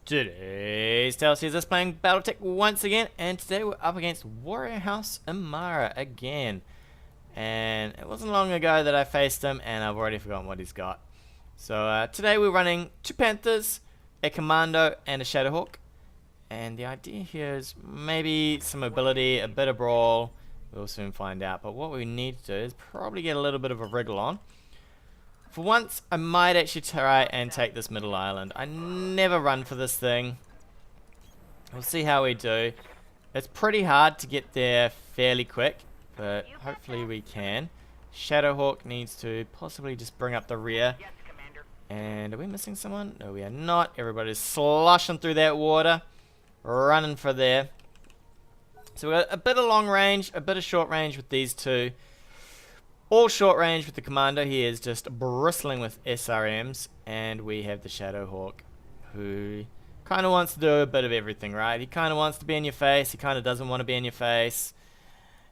Today's tale sees us playing BattleTech once again, and today we're up against Warrior House Anaro again. And it wasn't long ago that I faced him, and I've already forgotten what he's got. So today we're running 2 Panthers, a Commando, and a Shadowhawk. And the idea here is maybe some mobility, a bit of brawl. We'll soon find out. But what we need to do is probably get a little bit of a wriggle on. For once, I might actually try and take this middle island. I never run for this thing. We'll see how we do. It's pretty hard to get there fairly quick, but hopefully we can. Shadowhawk needs to possibly just bring up the rear. And are we missing someone? No, we are not. Everybody's sloshing through that water, running for there. So we've got a bit of long range, a bit of short range with these two. All short range with the Commando. He is just bristling with SRMs. And we have the Shadowhawk, who kind of wants to do a bit of everything, right? He kind of wants to be in your face. He kind of doesn't want to be in your face.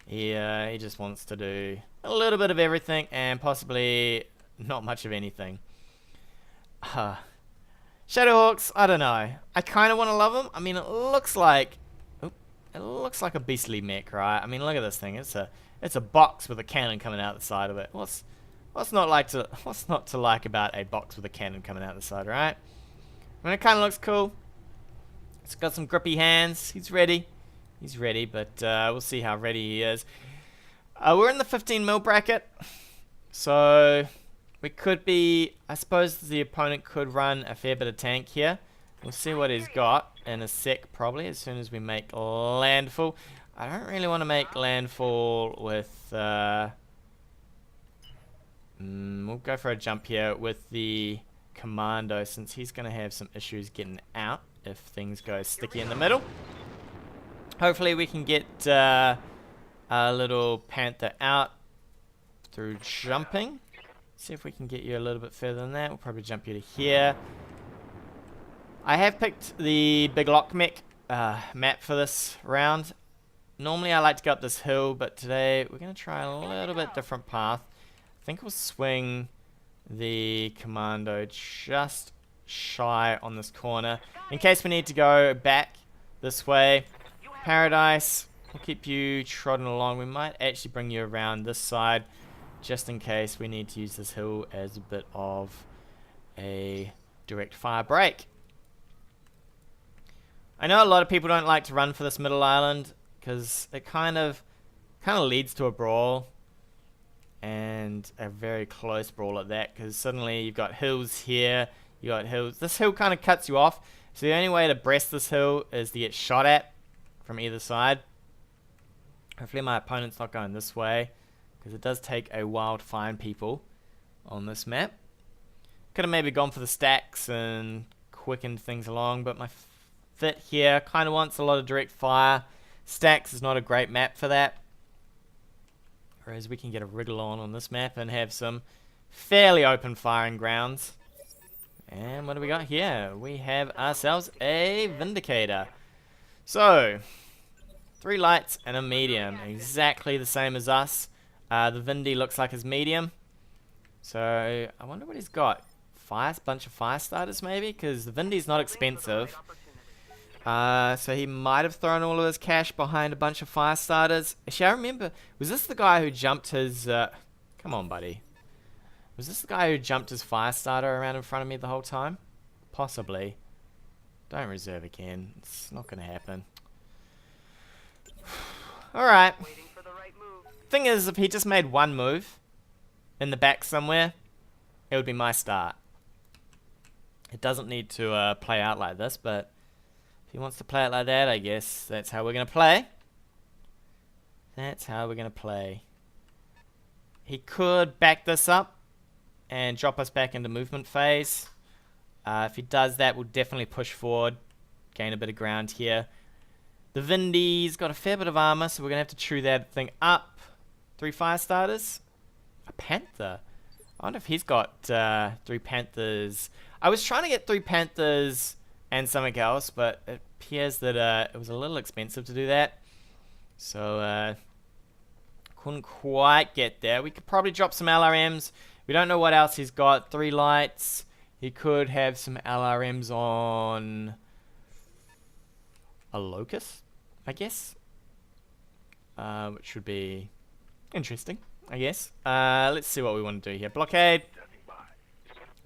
He just wants to do a little bit of everything and possibly not much of anything. Shadowhawks, I don't know. I kind of want to love them. I mean, it looks like a beastly mech, right? I mean, look at this thing. It's a box with a cannon coming out the side of it. What's not to like about a box with a cannon coming out the side, right? I mean, it kind of looks cool. It's got some grippy hands. He's ready. He's ready, but we'll see how ready he is. We're in the 15 mil bracket, so we could be. I suppose the opponent could run a fair bit of tank here. We'll see what he's got in a sec, probably as soon as we make landfall. I don't really want to make landfall with, we'll go for a jump here with the Commando, since he's going to have some issues getting out if things go sticky in the middle. Hopefully we can get a little Panther out through jumping. See if we can get you a little bit further than that. We'll probably jump you to here. I have picked the Big Lock Mech map for this round. Normally I like to go up this hill, but today we're going to try a little bit different path. I think we'll swing the Commando just shy on this corner in case we need to go back this way. Paradise, we'll keep you trotting along. We might actually bring you around this side just in case we need to use this hill as a bit of a direct fire break. I know a lot of people don't like to run for this middle island because it kind of leads to a brawl, and a very close brawl at that, because suddenly you've got hills here, you got hills. This hill kind of cuts you off, so the only way to breast this hill is to get shot at from either side. Hopefully my opponent's not going this way, because it does take a while to find people on this map. Could have maybe gone for the stacks and quickened things along, but my fit here kind of wants a lot of direct fire. Stacks is not a great map for that. Whereas we can get a wriggle on this map and have some fairly open firing grounds. And what do we got here? We have ourselves a Vindicator. So, 3 lights and a medium. Exactly the same as us. The Vindy looks like his medium. So, I wonder what he's got. Bunch of fire starters maybe? Because the Vindy's not expensive. So he might have thrown all of his cash behind a bunch of fire starters. Actually, I remember, was this the guy who jumped his, come on buddy. Was this the guy who jumped his fire starter around in front of me the whole time? Possibly. Don't reserve again. It's not going to happen. Alright. Thing is, if he just made one move in the back somewhere, it would be my start. It doesn't need to play out like this, but if he wants to play it like that, I guess that's how we're going to play. That's how we're going to play. He could back this up and drop us back into movement phase. If he does that, we'll definitely push forward, gain a bit of ground here. The Vindy's got a fair bit of armor, so we're going to have to chew that thing up. 3 fire starters. A Panther. I wonder if he's got 3 Panthers. I was trying to get 3 Panthers and something else, but it appears that it was a little expensive to do that. So, couldn't quite get there. We could probably drop some LRMs. We don't know what else he's got. 3 lights. He could have some LRMs on a locust, I guess. Which would be interesting, I guess. Let's see what we want to do here. Blockade.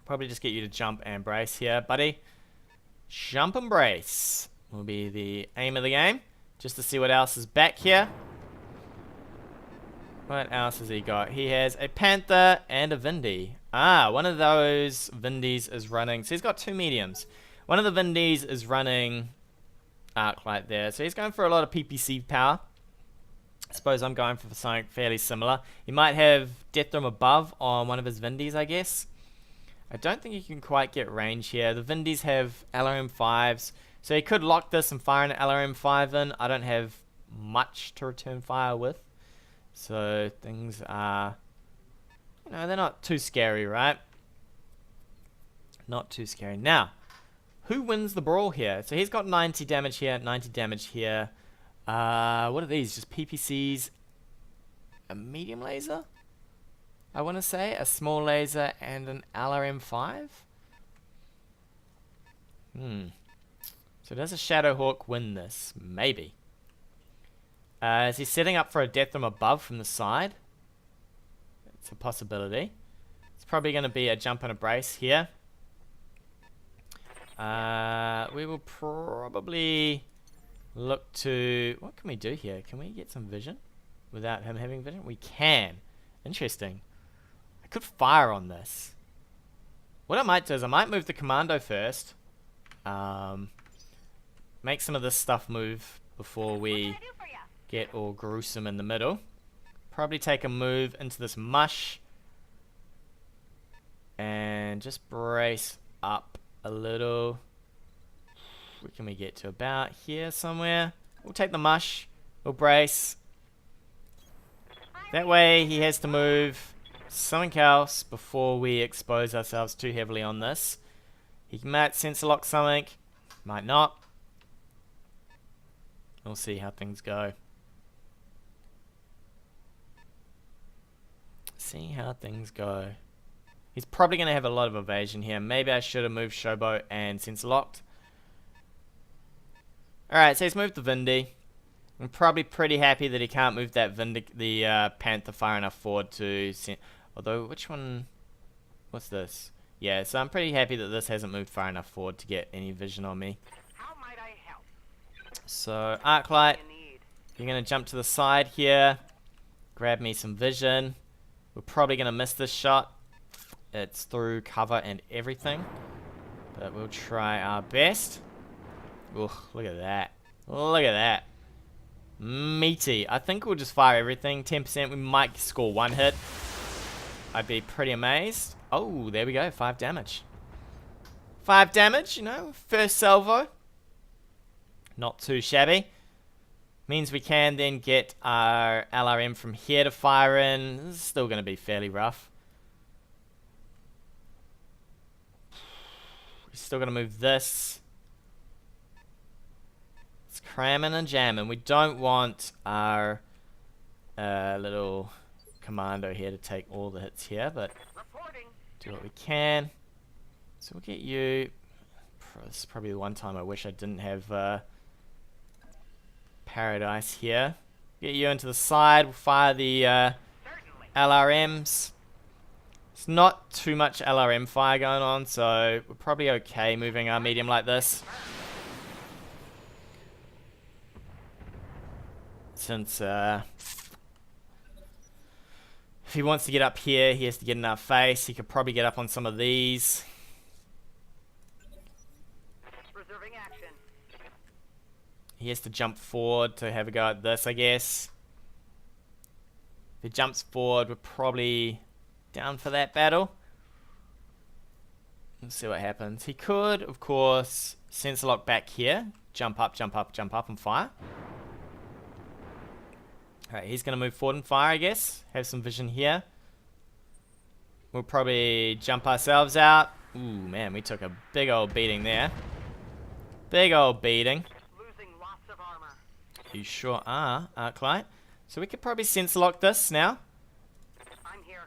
Probably just get you to jump and brace here, buddy. Jump and brace will be the aim of the game. Just to see what else is back here. What else has he got? He has a Panther and a Vindy. Ah, one of those Vindies is running. So he's got two mediums. One of the Vindies is running Arclight there. So he's going for a lot of PPC power. I suppose I'm going for something fairly similar. He might have Death Room above on one of his Vindies, I guess. I don't think you can quite get range here. The Vindies have LRM5s. So he could lock this and fire an LRM5 in. I don't have much to return fire with. So things are, you know, they're not too scary, right? Not too scary. Now, who wins the brawl here? So he's got 90 damage here, 90 damage here. What are these? Just PPCs. A medium laser? I want to say. A small laser and an LRM5? So does a Shadowhawk win this? Maybe. Is he setting up for a Death Room above from the side? It's a possibility. It's probably going to be a jump and a brace here. We will probably look to... What can we do here? Can we get some vision without him having vision? We can. Interesting. I could fire on this. What I might do is I might move the commando first. Make some of this stuff move before we get all gruesome in the middle. Probably take a move into this mush. And just brace up a little. Where can we get to? About here somewhere. We'll take the mush. We'll brace. That way he has to move something else before we expose ourselves too heavily on this. He might sensor lock something. Might not. We'll see how things go. See how things go. He's probably going to have a lot of evasion here. Maybe I should have moved Showboat and sensor locked. Alright, so he's moved the Vindy. I'm probably pretty happy that he can't move that the Panther far enough forward to... Although, which one... What's this? Yeah, so I'm pretty happy that this hasn't moved far enough forward to get any vision on me. How might I help? So, Arclight, you're going to jump to the side here. Grab me some vision. We're probably going to miss this shot. It's through cover and everything. But we'll try our best. Ugh, look at that. Look at that. Meaty. I think we'll just fire everything. 10%. We might score one hit. I'd be pretty amazed. Oh, there we go. 5 damage. 5 damage, you know. First salvo. Not too shabby. Means we can then get our LRM from here to fire in. This is still going to be fairly rough. We're still going to move this. It's cramming and jamming. We don't want our little commando here to take all the hits here, but do what we can. So we'll get you... This is probably the one time I wish I didn't have... Paradise here. Get you into the side. We'll fire the LRMs. It's not too much LRM fire going on, so we're probably okay moving our medium like this. Since if he wants to get up here, he has to get in our face. He could probably get up on some of these. He has to jump forward to have a go at this, I guess. If he jumps forward, we're probably down for that battle. Let's see what happens. He could, of course, sensor lock back here. Jump up, jump up, jump up and fire. Alright, he's going to move forward and fire, I guess. Have some vision here. We'll probably jump ourselves out. Ooh, man, we took a big old beating there. Big old beating. You sure are, Arclight. So we could probably sensor lock this now. I'm here.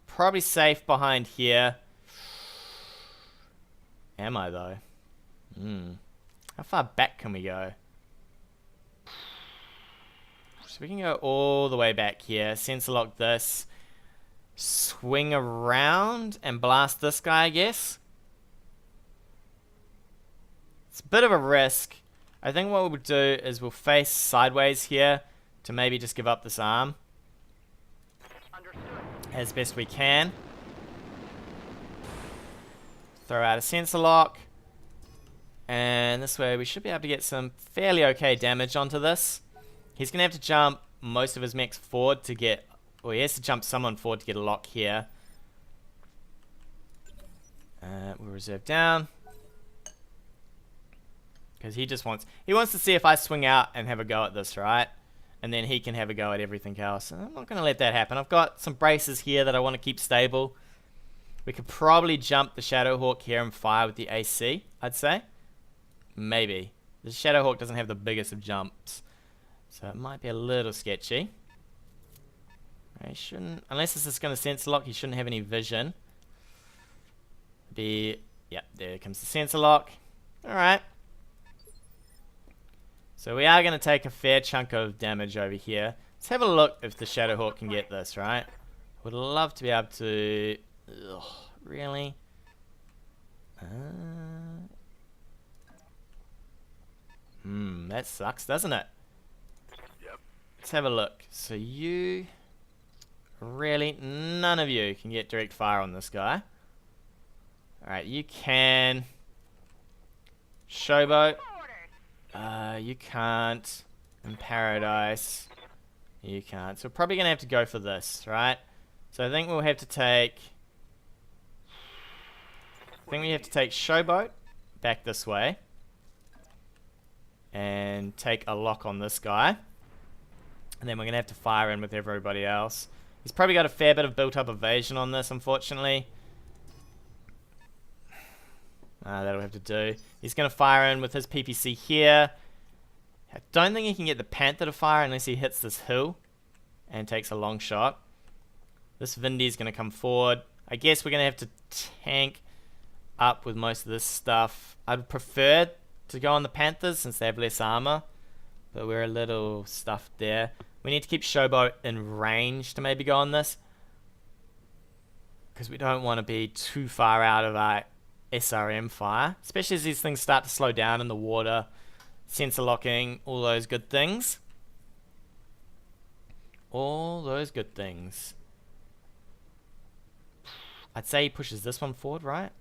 Probably safe behind here. Am I though? How far back can we go? So we can go all the way back here. Sensor lock this. Swing around and blast this guy, I guess. It's a bit of a risk. I think what we'll do is we'll face sideways here to maybe just give up this arm as best we can. Throw out a sensor lock. And this way we should be able to get some fairly okay damage onto this. He's going to have to jump most of his mechs forward to get... Well, he has to jump someone forward to get a lock here. We'll reserve down. Because he just wants... He wants to see if I swing out and have a go at this, right? And then he can have a go at everything else. And I'm not going to let that happen. I've got some braces here that I want to keep stable. We could probably jump the Shadowhawk here and fire with the AC, I'd say. Maybe. The Shadowhawk doesn't have the biggest of jumps. So it might be a little sketchy. He shouldn't... Unless this is going to sensor lock, he shouldn't have any vision. Yep, there comes the sensor lock. Alright. So we are going to take a fair chunk of damage over here. Let's have a look if the Shadowhawk can get this, right? Would love to be able to... Ugh, really? That sucks, doesn't it? Yep. Let's have a look. So you... Really? None of you can get direct fire on this guy. Alright, you can... Showboat. You can't. In Paradise. You can't. So we're probably going to have to go for this, right? So I think we'll have to take... I think we have to take Showboat back this way. And take a lock on this guy. And then we're going to have to fire in with everybody else. He's probably got a fair bit of built-up evasion on this, unfortunately. That'll have to do. He's going to fire in with his PPC here. I don't think he can get the Panther to fire unless he hits this hill and takes a long shot. This Vindy's going to come forward. I guess we're going to have to tank up with most of this stuff. I'd prefer to go on the Panthers since they have less armor, but we're a little stuffed there. We need to keep Showboat in range to maybe go on this, because we don't want to be too far out of our SRM fire, especially as these things start to slow down in the water, sensor locking, all those good things. All those good things. I'd say he pushes this one forward, right?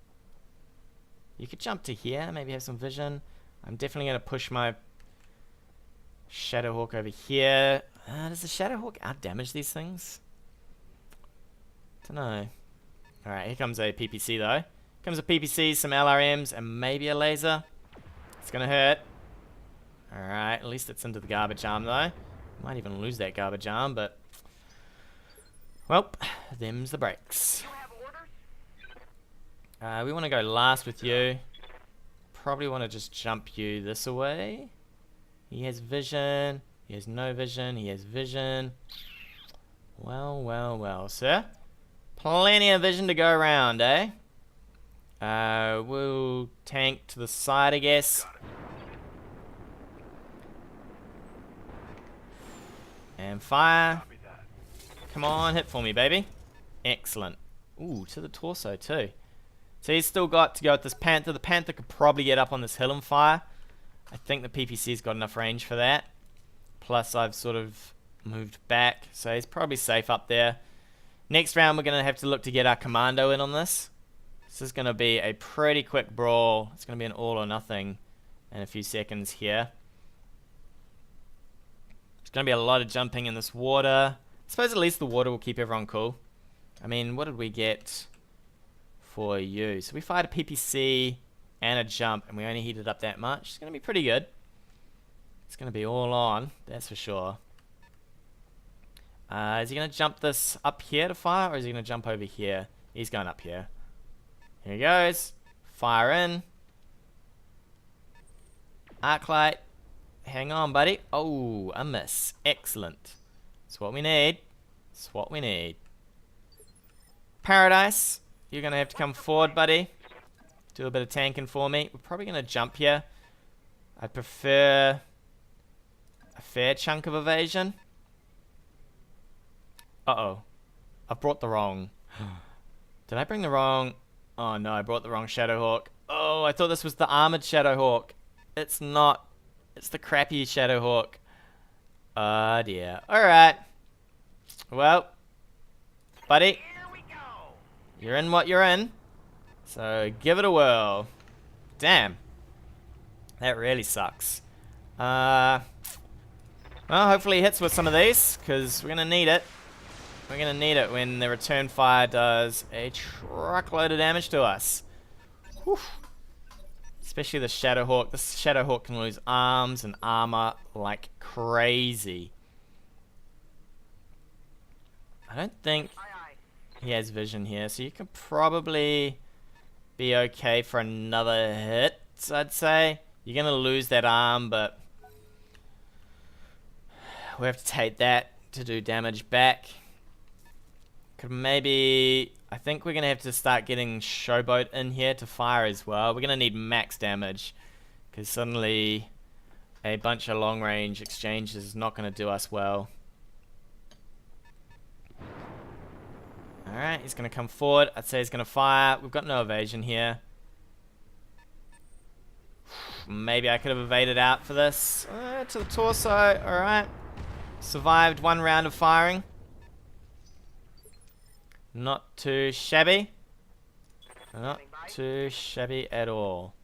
You could jump to here, maybe have some vision. I'm definitely going to push my Shadowhawk over here. Does the Shadowhawk out-damage these things? Don't know. Alright, here comes a PPC though. Comes a PPC, some LRMs, and maybe a laser. It's gonna hurt. Alright, at least it's into the garbage arm though. Might even lose that garbage arm, but... Well, them's the breaks. We want to go last with you. Probably want to just jump you this away. He has vision. He has no vision. He has vision. Well, well, well, sir. Plenty of vision to go around, eh? We'll tank to the side, I guess. And fire. Come on, hit for me, baby. Excellent. Ooh, to the torso, too. So he's still got to go with this Panther. The Panther could probably get up on this hill and fire. I think the PPC's got enough range for that. Plus, I've sort of moved back, so he's probably safe up there. Next round, we're going to have to look to get our commando in on this. This is going to be a pretty quick brawl. It's going to be an all or nothing in a few seconds here. There's going to be a lot of jumping in this water. I suppose at least the water will keep everyone cool. I mean, what did we get for you? So we fired a PPC and a jump, and we only heated up that much. It's going to be pretty good. It's going to be all on, that's for sure. Is he going to jump this up here to fire, or is he going to jump over here? He's going up here. Here he goes. Fire in. Arclight. Hang on, buddy. Oh, a miss. Excellent. That's what we need. That's what we need. Paradise. You're going to have to come forward, buddy. Do a bit of tanking for me. We're probably going to jump here. I'd prefer a fair chunk of evasion. Uh-oh. I've brought the wrong... Did I bring the wrong... Oh no, I brought the wrong Shadowhawk. Oh, I thought this was the armored Shadowhawk. It's not. It's the crappy Shadowhawk. Oh dear. Alright. Well, buddy, Here we go. you're in what you're in. So give it a whirl. Damn. That really sucks. Well, hopefully he hits with some of these, because we're going to need it. We're going to need it when the return fire does a truckload of damage to us. Whew. Especially the Shadowhawk. This Shadowhawk can lose arms and armor like crazy. I don't think Aye, aye. he has vision here, so you can probably be okay for another hit, I'd say. You're going to lose that arm, but we have to take that to do damage back. Could maybe... I think we're going to have to start getting Showboat in here to fire as well. We're going to need max damage, because suddenly a bunch of long range exchanges is not going to do us well. Alright, he's going to come forward. I'd say he's going to fire. We've got no evasion here. Maybe I could have evaded out for this. To the torso. Alright. Survived one round of firing. Not too shabby. Not too shabby at all.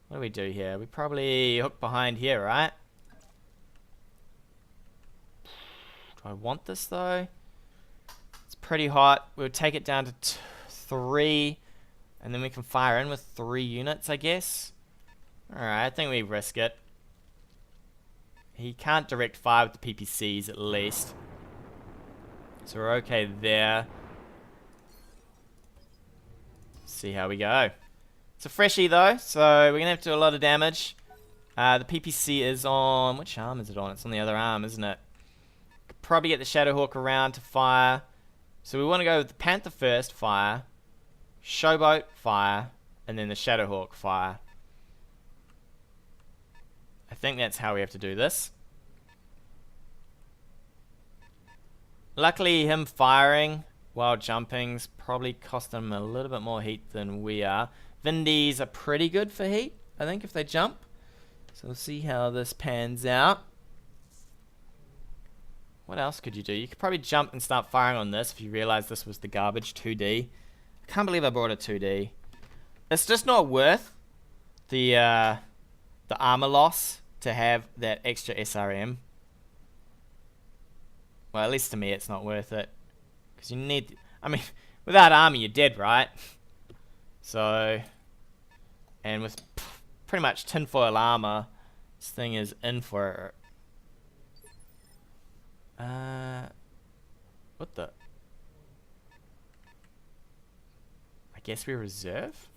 What do we do here? We probably hook behind here, right? Do I want this though? It's pretty hot. We'll take it down to 3. And then we can fire in with 3 units, I guess. Alright, I think we risk it. He can't direct fire with the PPCs at least. So we're okay there. See how we go. It's a freshie though, so we're going to have to do a lot of damage. The PPC is on... Which arm is it on? It's on the other arm, isn't it? Could probably get the Shadowhawk around to fire. So we want to go with the Panther first, fire. Showboat, fire. And then the Shadowhawk, fire. I think that's how we have to do this. Luckily, him firing while jumping's probably cost him a little bit more heat than we are. Vindies are pretty good for heat, I think, if they jump. So we'll see how this pans out. What else could you do? You could probably jump and start firing on this if you realize this was the garbage 2D. I can't believe I brought a 2D. It's just not worth the armor loss to have that extra SRM. Well, at least to me it's not worth it. Because you need... I mean, without armor you're dead, right? So... And with pretty much tinfoil armor, this thing is in for it. What the... I guess we reserve?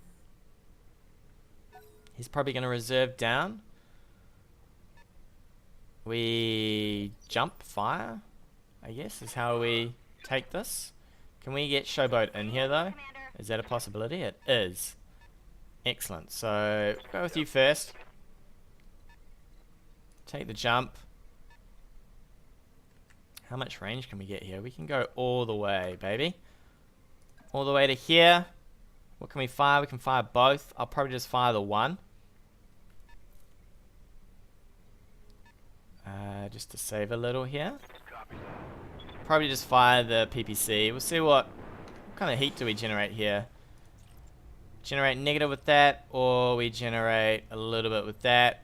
He's probably going to reserve down. We jump, fire, I guess is how we take this. Can we get Showboat in here though? Is that a possibility? It is. Excellent. So, go with you first. Take the jump. How much range can we get here? We can go all the way, baby. All the way to here. What can we fire? We can fire both. I'll probably just fire the one. Just to save a little here. Probably just fire the PPC. We'll see what kind of heat do we generate here. Generate negative with that, or we generate a little bit with that.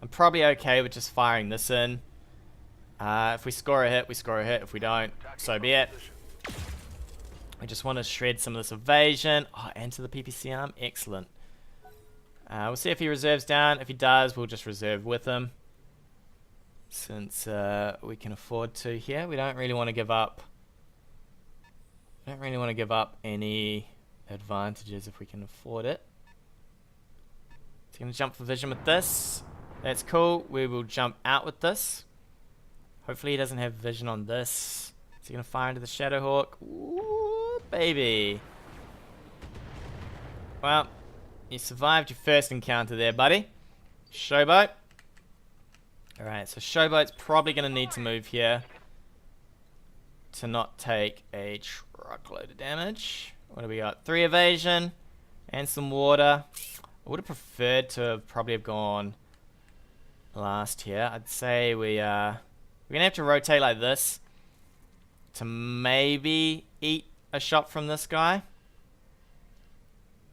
I'm probably okay with just firing this in. If we score a hit, we score a hit. If we don't, so be it. I just want to shred some of this evasion. Oh, enter the PPC arm. Excellent. We'll see if he reserves down. If he does, we'll just reserve with him. Since we can afford to here. We don't really want to give up. Don't really want to give up any advantages if we can afford it. He's going to jump for vision with this. That's cool. We will jump out with this. Hopefully he doesn't have vision on this. Is he going to fire into the Shadowhawk? Ooh, baby. Well, you survived your first encounter there, buddy. Showboat. Alright, so Showboat's probably going to need to move here to not take a truckload of damage. What do we got? 3 evasion and some water. I would have preferred to have probably have gone last here. I'd say we're going to have to rotate like this to maybe eat a shot from this guy.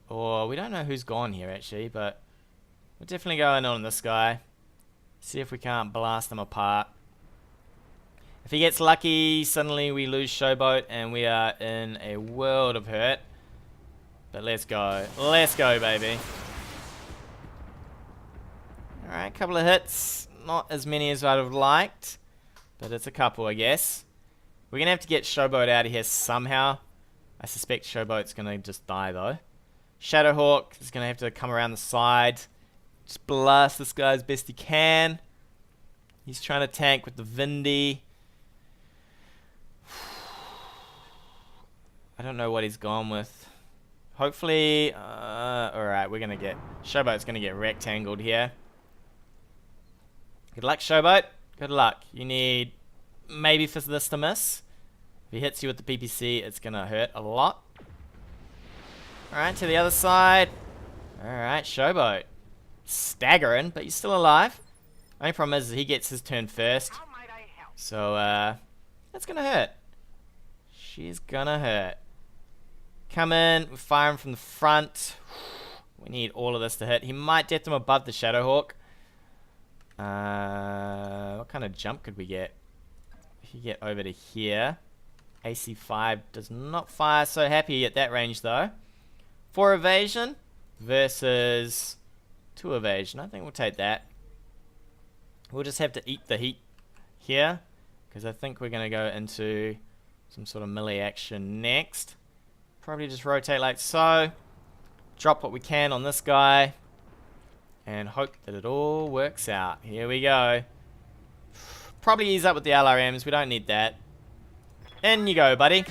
Or we don't know who's gone here actually, but we're definitely going on this guy. See if we can't blast them apart. If he gets lucky, suddenly we lose Showboat and we are in a world of hurt. But let's go. Let's go, baby. Alright, couple of hits. Not as many as I'd have liked, but it's a couple, I guess. We're going to have to get Showboat out of here somehow. I suspect Showboat's going to just die, though. Shadowhawk is going to have to come around the side. Just blast this guy as best he can. He's trying to tank with the Vindy. I don't know what he's gone with. Hopefully, alright, we're going to get... Showboat's going to get rectangled here. Good luck, Showboat. Good luck. You need maybe for this to miss. If he hits you with the PPC, it's going to hurt a lot. Alright, to the other side. Alright, Showboat. Staggering, but he's still alive. Only problem is he gets his turn first. How might I help? So, that's going to hurt. She's going to hurt. Come in, we're firing from the front. We need all of this to hit. He might get them above the Shadowhawk. What kind of jump could we get? If you get over to here. AC5 does not fire so happy at that range though. 4 evasion versus 2 evasion. I think we'll take that. We'll just have to eat the heat here, because I think we're going to go into some sort of melee action next. Probably just rotate like so. Drop what we can on this guy. And hope that it all works out. Here we go. Probably ease up with the LRMs. We don't need that. In you go, buddy.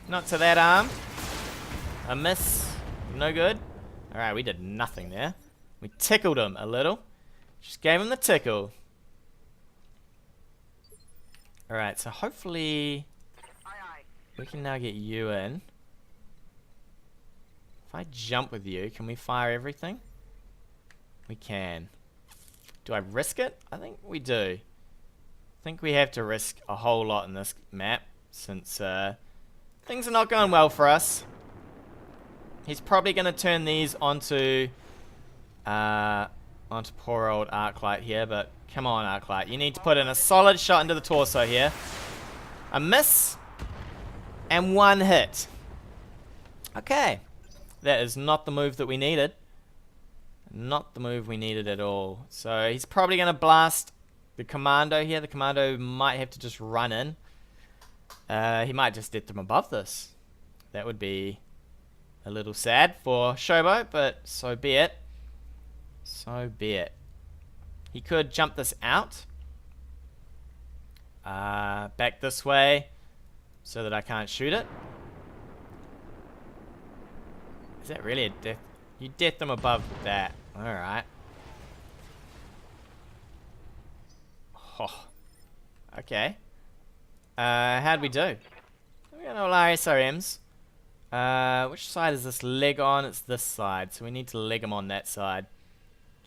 Not to that arm. A miss. No good. Alright, we did nothing there. We tickled him a little. Just gave him the tickle. Alright, so hopefully we can now get you in. If I jump with you, can we fire everything? We can. Do I risk it? I think we do. I think we have to risk a whole lot in this map, since things are not going well for us. He's probably going to turn these onto poor old Arclight here, but come on, Arclight. You need to put in a solid shot into the torso here. A miss. And 1 hit. Okay. That is not the move that we needed. Not the move we needed at all. So he's probably going to blast the Commando here. The Commando might have to just run in. He might just get them above this. That would be a little sad for Showboat, but so be it. So be it. He could jump this out. Back this way so that I can't shoot it. Is that really a death? You death them above that. Alright. Oh. Okay. How'd we do? We got all our SRMs. Which side is this leg on? It's this side. So we need to leg them on that side.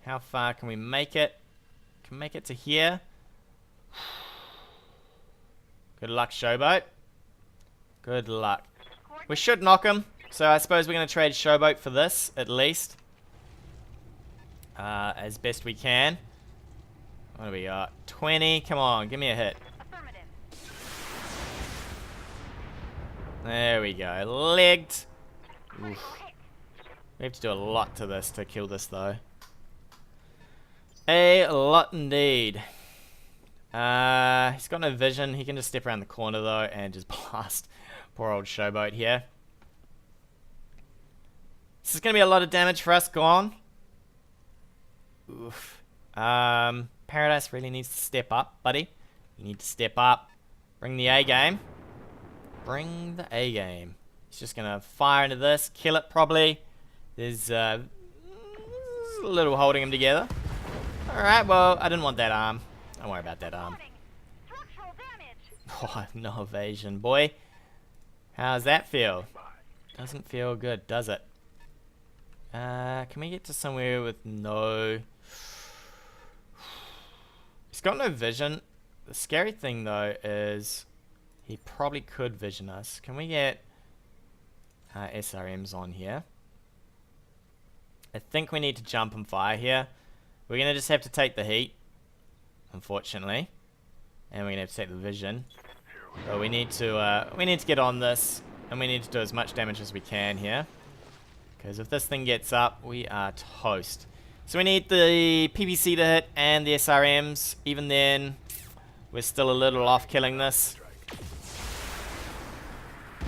How far can we make it? Can make it to here. Good luck, Showboat. Good luck. We should knock him. So I suppose we're going to trade Showboat for this, at least. As best we can. What do we got? 20. Come on, give me a hit. There we go. Legged. Oof. We have to do a lot to this to kill this, though. A lot indeed. He's got no vision. He can just step around the corner, though, and just blast poor old Showboat here. This is going to be a lot of damage for us. Go on. Oof. Paradise really needs to step up, buddy. You need to step up. Bring the A game. Bring the A game. He's just going to fire into this. Kill it, probably. There's Just a little holding them together. Alright, well, I didn't want that arm. Don't worry about that arm. Structural damage. Oh, no evasion, boy. How's that feel? Doesn't feel good, does it? Can we get to somewhere with no... He's got no vision. The scary thing, though, is he probably could vision us. Can we get SRMs on here? I think we need to jump and fire here. We're going to just have to take the heat, unfortunately. And we're going to have to take the vision. But we need to get on this. And we need to do as much damage as we can here. Because if this thing gets up, we are toast. So we need the PVC to hit and the SRMs. Even then, we're still a little off killing this.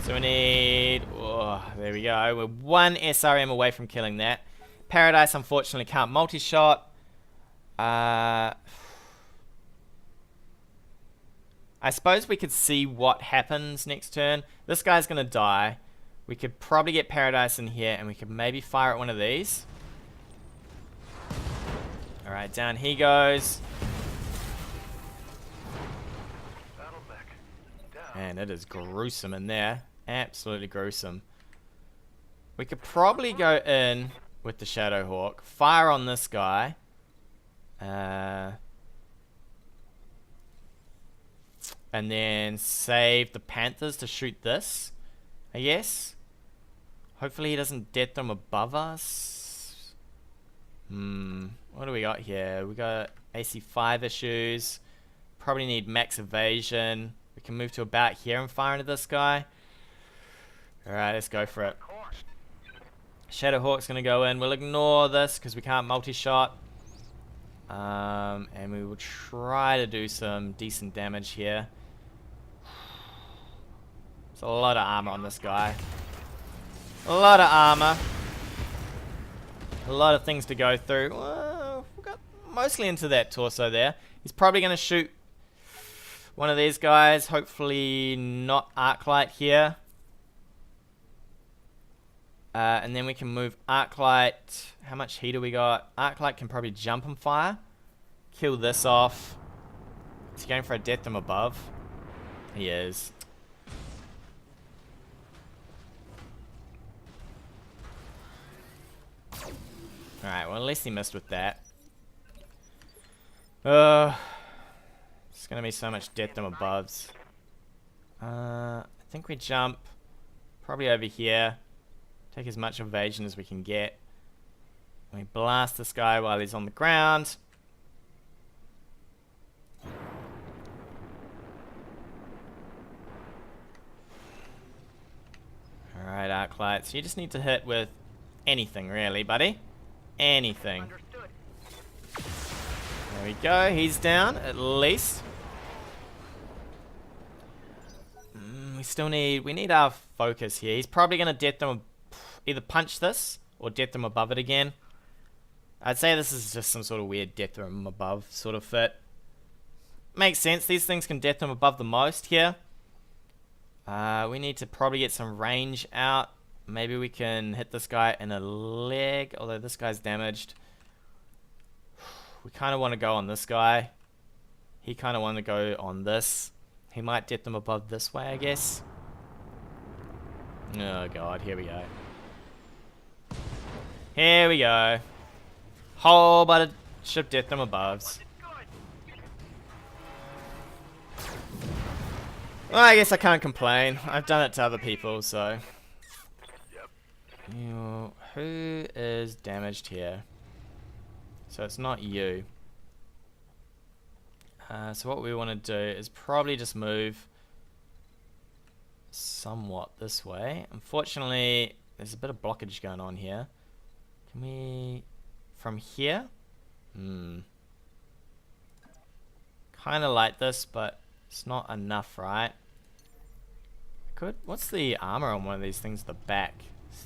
So we need... Oh, there we go. We're one SRM away from killing that. Paradise, unfortunately, can't multi-shot. I suppose we could see what happens next turn. This guy's going to die. We could probably get Paradise in here, and we could maybe fire at one of these. Alright, down he goes. And it is gruesome in there. Absolutely gruesome. We could probably go in with the Shadowhawk. Fire on this guy. And then save the Panthers to shoot this, I guess. Hopefully he doesn't death them above us. What do we got here? We got AC5 issues. Probably need max evasion. We can move to about here and fire into this guy. Alright, let's go for it. Shadowhawk's gonna go in. We'll ignore this because we can't multi-shot. And we will try to do some decent damage here. There's a lot of armor on this guy. A lot of armor. A lot of things to go through. Well, we got mostly into that torso there. He's probably going to shoot one of these guys. Hopefully not Arclight here. And then we can move Arclight. How much heat do we got? Arclight can probably jump and fire. Kill this off. Is he going for a death from above? He is. Alright, well at least he missed with that. It's gonna be so much death from aboves. I think we jump probably over here. Take as much evasion as we can get. We blast this guy while he's on the ground. Alright, Arclight. So you just need to hit with anything, really, buddy. Anything. Understood. There we go. He's down, at least. We need our focus here. He's probably going to death them, either punch this or death them above it again. I'd say this is just some sort of weird death them above sort of fit. Makes sense. These things can death them above the most here. We need to probably get some range out. Maybe we can hit this guy in a leg, although this guy's damaged. We kind of want to go on this guy. He kind of want to go on this. He might death them above this way, I guess. Oh god, here we go. Here we go. Whole bunch of death them aboves. Well, I guess I can't complain. I've done it to other people, so... Who is damaged here? So it's not you. So what we want to do is probably just move somewhat this way. Unfortunately, there's a bit of blockage going on here. Can we... From here? Kind of like this, but it's not enough, right? What's the armor on one of these things at the back?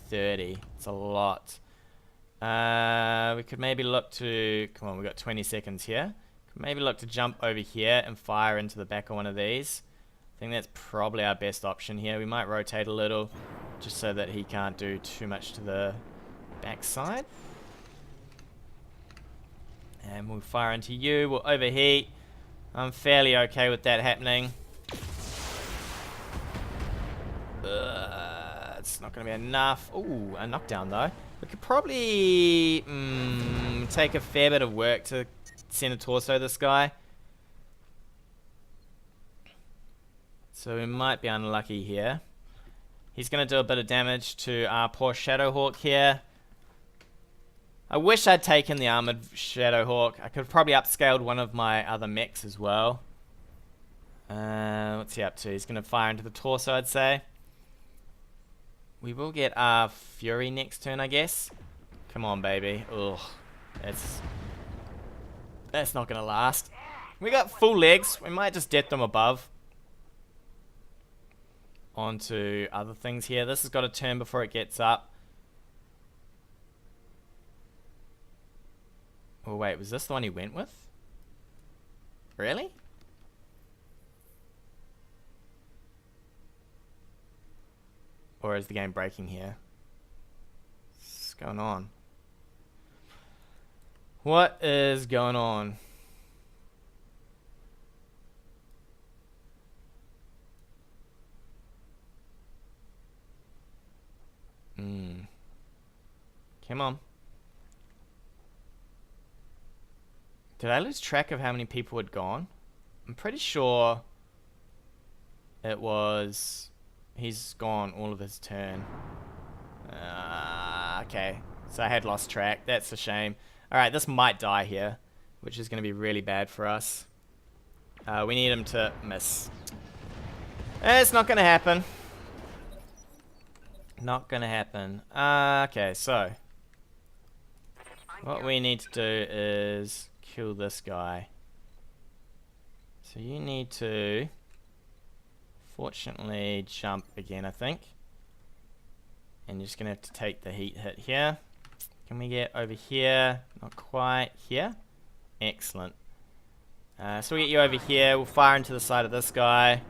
30. It's a lot. We could maybe look to... Come on, we've got 20 seconds here. Could maybe look to jump over here and fire into the back of one of these. I think that's probably our best option here. We might rotate a little just so that he can't do too much to the backside. And we'll fire into you. We'll overheat. I'm fairly okay with that happening. It's not going to be enough. Ooh, a knockdown though. We could probably take a fair bit of work to send a torso this guy. So we might be unlucky here. He's going to do a bit of damage to our poor Shadowhawk here. I wish I'd taken the armored Shadowhawk. I could have probably upscaled one of my other mechs as well. What's he up to? He's going to fire into the torso, I'd say. We will get our Fury next turn, I guess. Come on, baby. Ugh. That's not going to last. We got full legs. We might just death them above. Onto other things here. This has got a turn before it gets up. Oh wait, was this the one he went with? Really? Or is the game breaking here? What's going on? What is going on? Come on. Did I lose track of how many people had gone? I'm pretty sure it was... He's gone all of his turn. Okay. So I had lost track. That's a shame. Alright, this might die here, which is going to be really bad for us. We need him to miss. It's not going to happen. Not going to happen. Okay, so... What we need to do is kill this guy. So you need to... Fortunately, jump again, I think. And you're just going to have to take the heat hit here. Can we get over here? Not quite. Here? Excellent. So we'll get you over here. We'll fire into the side of this guy.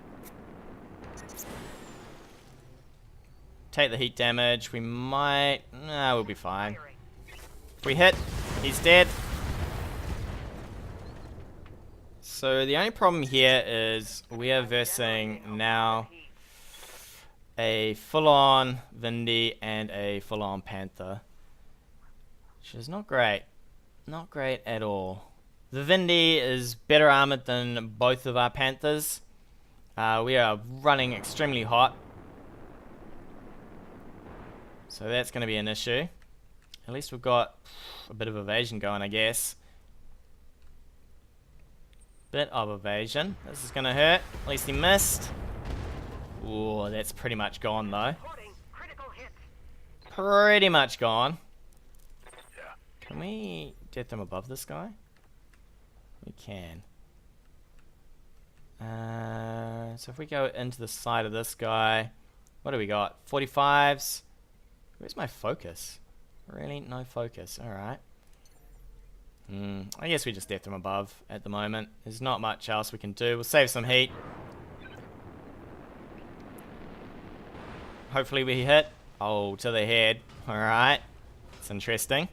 Take the heat damage. We might... Nah, we'll be fine. If we hit, he's dead. So the only problem here is we are versing now a full-on Vindy and a full-on Panther, which is not great. Not great at all. The Vindy is better armored than both of our Panthers. We are running extremely hot, so that's going to be an issue. At least we've got a bit of evasion going, I guess. Bit of evasion. This is going to hurt. At least he missed. Ooh, that's pretty much gone though. Pretty much gone. Can we get them above this guy? We can. So if we go into the side of this guy, what do we got? 45s. Where's my focus? Really? No focus. Alright. I guess we just death them above at the moment. There's not much else we can do. We'll save some heat. Hopefully we hit. Oh, to the head. Alright. It's interesting.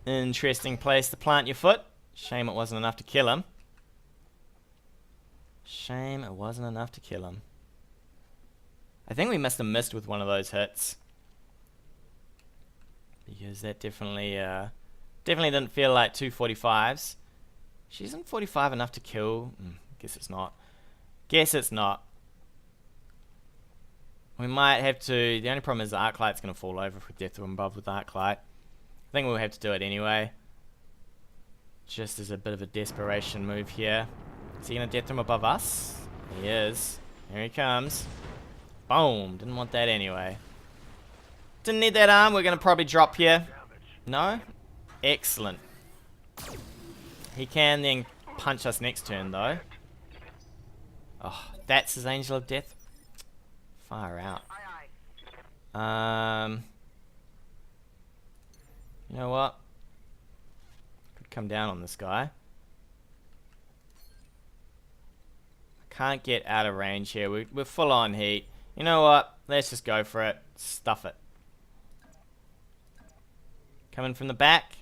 Interesting place to plant your foot. Shame it wasn't enough to kill him. Shame it wasn't enough to kill him. I think we must have missed with one of those hits. Because that definitely didn't feel like 245s. Isn't 45 enough to kill? Guess it's not. Guess it's not. We might have to... The only problem is the Arclight's going to fall over if we death them above with the Arclight. I think we'll have to do it anyway. Just as a bit of a desperation move here. Is he going to death them above us? He is. Here he comes. Boom. Didn't want that anyway. Didn't need that arm. We're going to probably drop here. No? Excellent. He can then punch us next turn though. Oh, that's his Angel of Death. Far out. You know what? Could come down on this guy. Can't get out of range here. We're full on heat. You know what? Let's just go for it. Stuff it. Coming from the back.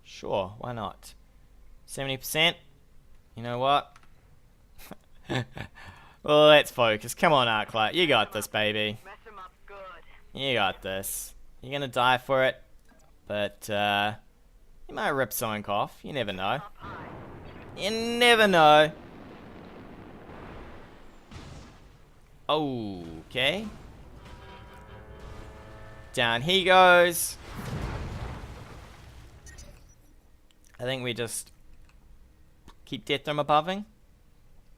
Sure, why not? 70%. You know what? Well, let's focus. Come on, Arclight. You got this, baby. Mess him up good. You got this. You're gonna die for it. But, you might rip something off. You never know. Up high. You never know. Okay. Down he goes. I think we just keep Death Dome aboving.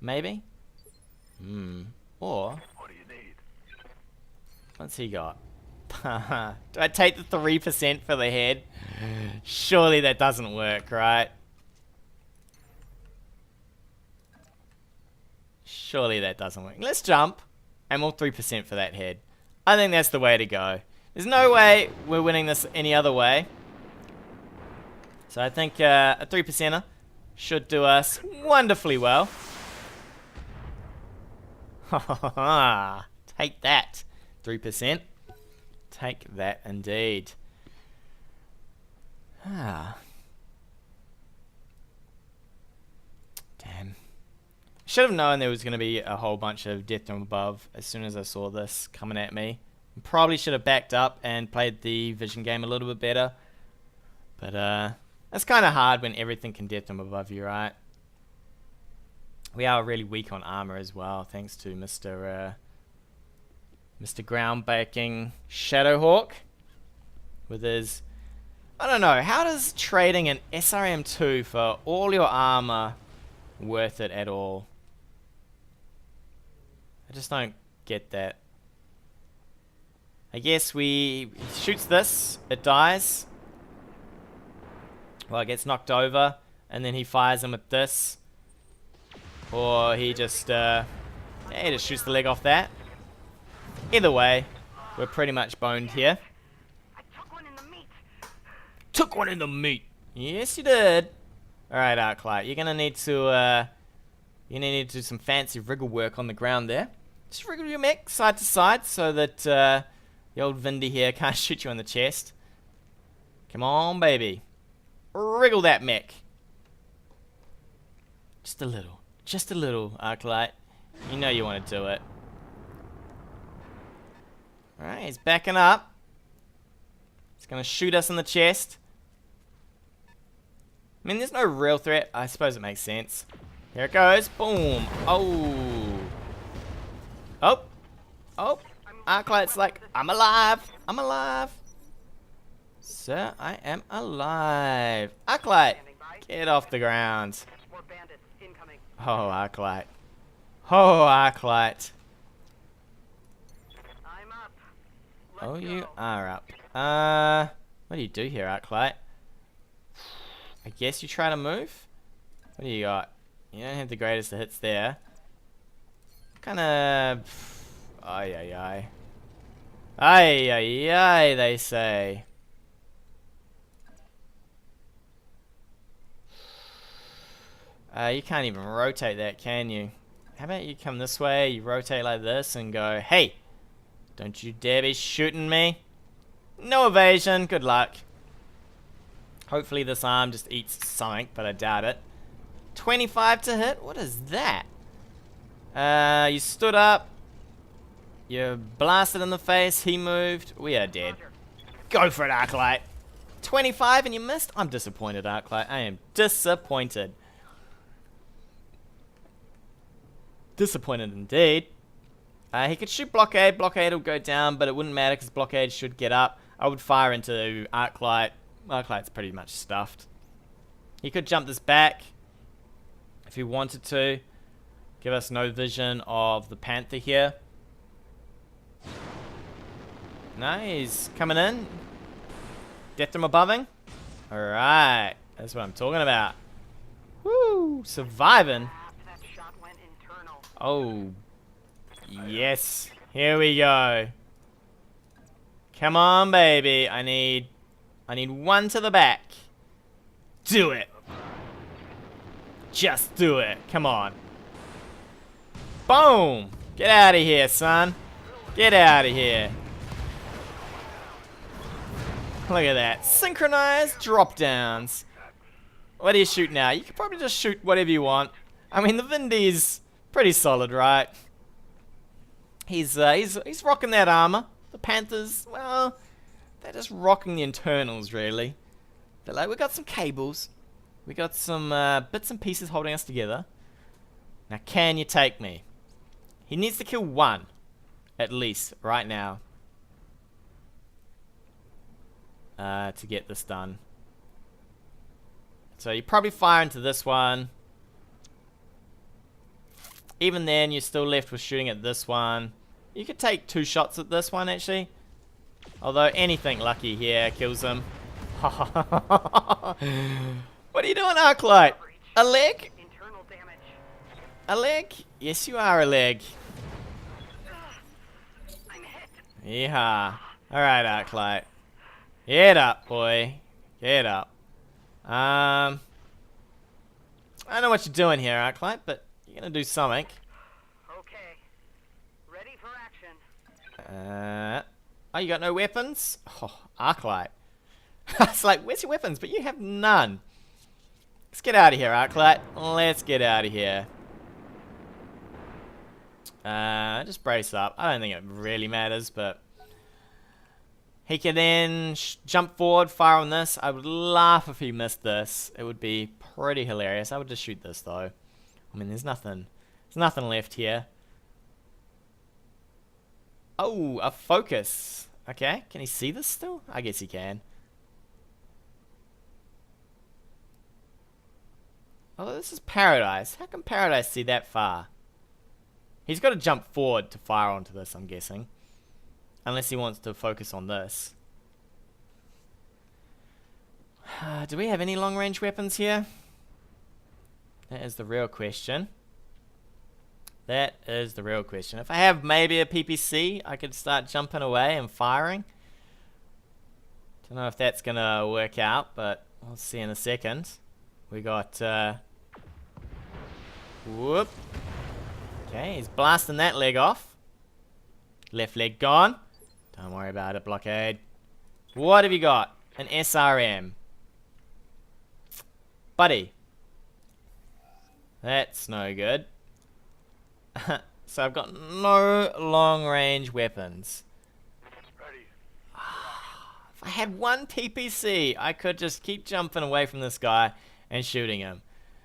Maybe. Or What do you need? what's he got? Do I take the 3% for the head? Surely that doesn't work, right? Surely that doesn't work. Let's jump. And we'll 3% for that head. I think that's the way to go. There's no way we're winning this any other way. So I think a 3%er should do us wonderfully well. Take that, 3%. Take that indeed. Damn. Should have known there was going to be a whole bunch of Death Dome above as soon as I saw this coming at me. Probably should have backed up and played the vision game a little bit better. But that's kind of hard when everything can Death Dome above you, right? We are really weak on armor as well, thanks to Mr. Groundbreaking Shadowhawk with his... I don't know, how does trading an SRM2 for all your armor worth it at all? I just don't get that. I guess he shoots this, it dies. Well, it gets knocked over, and then he fires him with this. Or he just, he just shoots the leg off that. Either way, we're pretty much boned here. I took one in the meat. Took one in the meat. Yes, you did. Alright, Arclight, you're gonna need to, do some fancy wriggle work on the ground there. Just wriggle your mech side to side so that, the old Vindy here can't shoot you in the chest. Come on, baby. Wriggle that mech. Just a little. Just a little, Arclight. You know you want to do it. Alright, he's backing up. He's going to shoot us in the chest. I mean, there's no real threat. I suppose it makes sense. Here it goes. Boom. Oh. Oh. Oh. Arclight's like, I'm alive. I'm alive. Sir, I am alive. Arclight, get off the ground. More bandits incoming. Oh, Arclight. Oh, Arclight. I'm up. Oh, you are up. What do you do here, Arclight? I guess you try to move? What do you got? You don't have the greatest of hits there. Kinda... Ay, ay, ay. Ay, ay, ay, they say. You can't even rotate that, can you? How about you come this way, you rotate like this and go, hey, don't you dare be shooting me. No evasion, good luck. Hopefully this arm just eats something, but I doubt it. 25 to hit? What is that? You stood up. You blasted in the face, he moved. We are dead. Go for it, Arclight. 25 and you missed? I'm disappointed, Arclight. I am disappointed. Disappointed indeed. He could shoot Blockade. Blockade will go down, but it wouldn't matter because Blockade should get up. I would fire into Arclight. Arclight's pretty much stuffed. He could jump this back if he wanted to. Give us no vision of the Panther here. No, he's coming in. Death Dome aboving. Alright. That's what I'm talking about. Woo! Surviving. That shot went internal. Oh. Yes. Here we go. Come on, baby. I need one to the back. Do it. Just do it. Come on. Boom. Get out of here, son. Get out of here. Look at that. Synchronized drop downs. What do you shoot now? You could probably just shoot whatever you want. I mean, the Vindy's pretty solid, right? He's rocking that armor. The Panthers, well, they're just rocking the internals, really. They're like, we got some cables. We got some bits and pieces holding us together. Now, can you take me? He needs to kill one, at least, right now. To get this done. So you probably fire into this one. Even then, you're still left with shooting at this one. You could take 2 shots at this one, actually. Although anything lucky here kills him. What are you doing, Arclight? A leg? Internal damage. A leg? Yes, you are a leg. I'm hit. Yeehaw. Alright, Arclight. Get up, boy. Get up. I don't know what you're doing here, Arclight, but you're gonna do something. Okay. Ready for action. Oh, you got no weapons? Oh, Arclight. It's like, where's your weapons? But you have none. Let's get out of here, Arclight. Let's get out of here. Just brace up. I don't think it really matters, but he can then jump forward, fire on this. I would laugh if he missed this. It would be pretty hilarious. I would just shoot this, though. I mean, there's nothing left here. Oh, a focus. Okay, can he see this still? I guess he can. Oh, this is Paradise. How can Paradise see that far? He's got to jump forward to fire onto this, I'm guessing. Unless he wants to focus on this. Do we have any long-range weapons here? That is the real question. That is the real question. If I have maybe a PPC, I could start jumping away and firing. Don't know if that's going to work out, but we'll see in a second. We got... whoop. Okay, he's blasting that leg off. Left leg gone. Don't worry about it, Blockade. What have you got? An SRM. Buddy. That's no good. So I've got no long-range weapons. Ready. If I had one PPC, I could just keep jumping away from this guy and shooting him.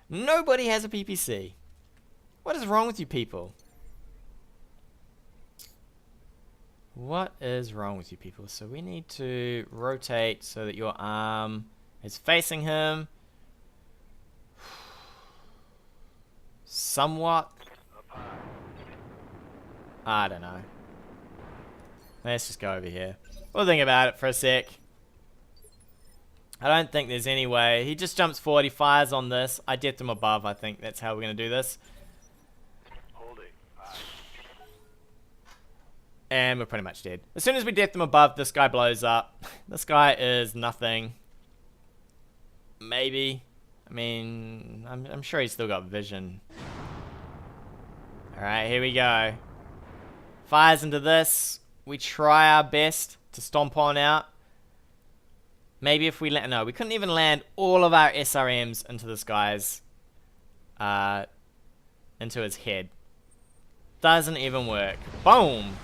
Nobody has a PPC. What is wrong with you people? What is wrong with you people? So we need to rotate so that your arm is facing him. Somewhat. I don't know. Let's just go over here. We'll think about it for a sec. I don't think there's any way. He just jumps forward, he fires on this. I depth him above, I think that's how we're going to do this. And we're pretty much dead. As soon as we depth him above, this guy blows up. This guy is nothing. Maybe. I mean, I'm sure he's still got vision. Alright, here we go. Fires into this. We try our best to stomp on out. Maybe if we land... No, we couldn't even land all of our SRMs into this guy's... into his head. Doesn't even work. Boom!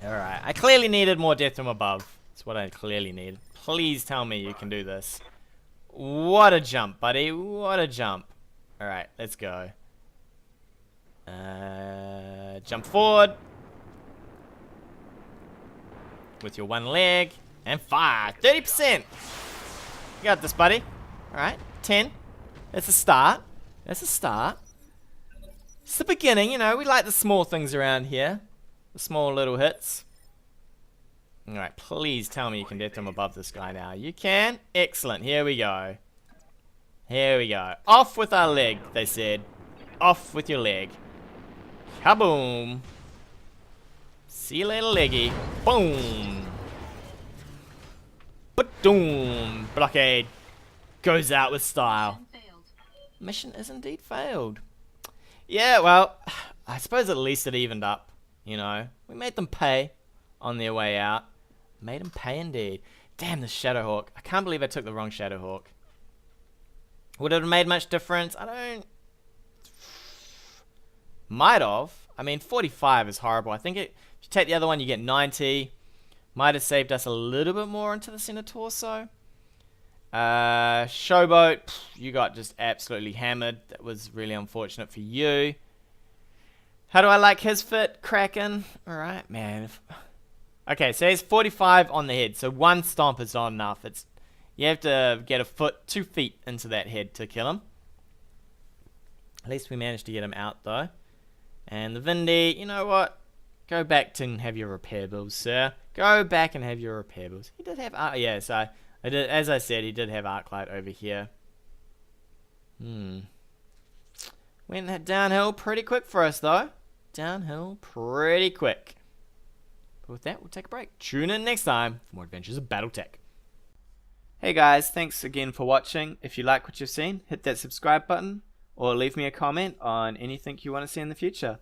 Alright, I clearly needed more depth from above. That's what I clearly need. Please tell me you can do this. What a jump, buddy. What a jump. Alright, let's go. Jump forward. With your one leg. And fire. 30%. You got this, buddy. Alright, 10. That's a start. That's a start. It's the beginning, you know. We like the small things around here. The small little hits. Alright, please tell me you can depth him above this guy now. You can? Excellent. Here we go. Here we go. Off with our leg, they said. Off with your leg. Kaboom. See you later, leggy. Boom. Ba-doom. Blockade. Goes out with style. Mission is indeed failed. Yeah, well, I suppose at least it evened up. You know, we made them pay on their way out. Made them pay indeed. Damn, the Shadowhawk. I can't believe I took the wrong Shadowhawk. Would it have made much difference? I don't... Might have. I mean, 45 is horrible. I think if you take the other one, you get 90. Might have saved us a little bit more into the center torso. Showboat, you got just absolutely hammered. That was really unfortunate for you. How do I like his fit? Kraken. Alright, man. Okay, so he's 45 on the head. So one stomp is not enough. You have to get a foot, 2 feet into that head to kill him. At least we managed to get him out, though. And the Vindy, you know what? Go back and have your repair bills, sir. Go back and have your repair bills. He did have... yeah, so... as I said, he did have Arclight over here. Went downhill pretty quick for us, though. Downhill pretty quick. But with that, we'll take a break. Tune in next time for more adventures of BattleTech. Hey guys, thanks again for watching. If you like what you've seen, hit that subscribe button or leave me a comment on anything you want to see in the future.